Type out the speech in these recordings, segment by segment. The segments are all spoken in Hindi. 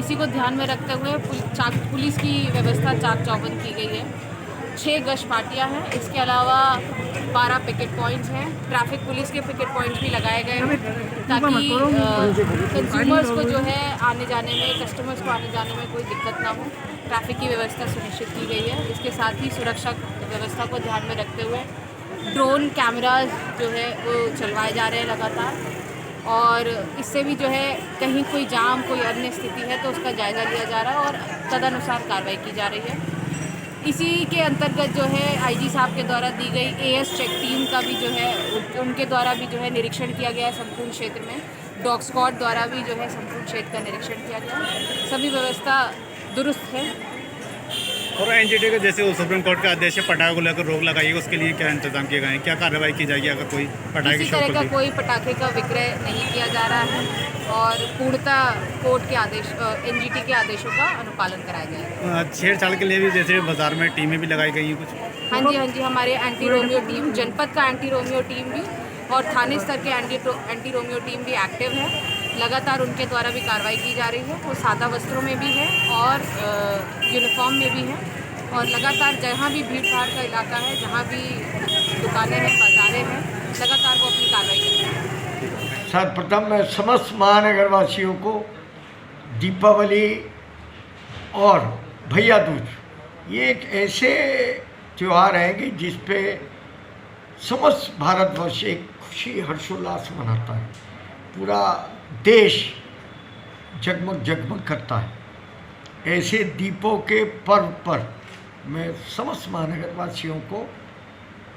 इसी को ध्यान में रखते हुए पुलिस की व्यवस्था चाक चौबंद की गई है। 6 गश्त पार्टियाँ हैं, इसके अलावा 12 पिकेट पॉइंट्स हैं। ट्रैफिक पुलिस के पिकेट पॉइंट्स भी लगाए गए हैं ताकि कंज्यूमर्स को जो है आने जाने में, कस्टमर्स को आने जाने में कोई दिक्कत ना हो। ट्रैफिक की व्यवस्था सुनिश्चित की गई है। इसके साथ ही सुरक्षा व्यवस्था को ध्यान में रखते हुए ड्रोन कैमराज जो है वो चलवाए जा रहे हैं लगातार, और इससे भी जो है कहीं कोई जाम, कोई अन्य स्थिति है तो उसका जायज़ा लिया जा रहा है और तदनुसार कार्रवाई की जा रही है। इसी के अंतर्गत जो है आईजी साहब के द्वारा दी गई एएस चेक टीम का भी जो है उनके द्वारा भी जो है निरीक्षण किया गया है संपूर्ण क्षेत्र में। डॉग स्क्वाड द्वारा भी जो है संपूर्ण क्षेत्र का निरीक्षण किया गया है। सभी व्यवस्था दुरुस्त है। और एनजीटी के जैसे सुप्रीम कोर्ट का आदेश है पटाखे को लेकर रोक लगाई है, उसके लिए क्या इंतजाम किए गए हैं, क्या कार्रवाई की जाएगी अगर कोई पटाखे किसी तरह का कोई पटाखे का विक्रय नहीं किया जा रहा है और पूर्णतः कोर्ट के आदेश, एनजीटी के आदेशों का अनुपालन कराया जाएगा। छेड़छाड़ के लिए भी जैसे बाजार में टीमें भी लगाई गई हैं कुछ? हाँ जी, हमारे एंटी रोमियो टीम, जनपद का एंटी रोमियो टीम भी और थाने स्तर के एंटी रोमियो टीम भी एक्टिव है। लगातार उनके द्वारा भी कार्रवाई की जा रही है। वो सादा वस्त्रों में भी है और यूनिफॉर्म में भी है, और लगातार जहाँ भी भीड़ भाड़ का इलाका है, जहाँ भी दुकानें हैं, बाजारें हैं, लगातार वो अपनी कार्रवाई कर रहे हैं। सर्वप्रथम मैं समस्त महानगर वासियों को दीपावली और भैया दूज, ये एक ऐसे त्यौहार हैं कि जिस पे समस्त भारतवर्ष एक खुशी हर्षोल्लास मनाता है। पूरा देश जगमग जगमग करता है। ऐसे दीपों के पर्व पर मैं समस्त महानगर वासियों को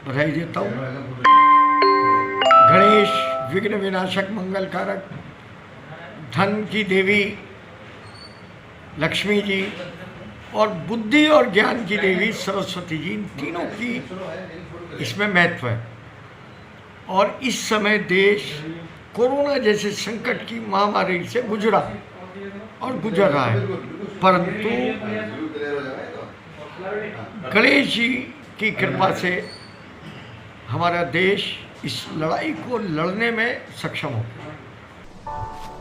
बधाई देता हूँ। गणेश विघ्न विनाशक मंगल कारक, धन की देवी लक्ष्मी जी और बुद्धि और ज्ञान की देवी सरस्वती जी, इन तीनों की इसमें महत्व है। और इस समय देश कोरोना जैसे संकट की महामारी से गुजरा और गुजर रहा है, परंतु गणेश जी की कृपा से हमारा देश इस लड़ाई को लड़ने में सक्षम हो गया।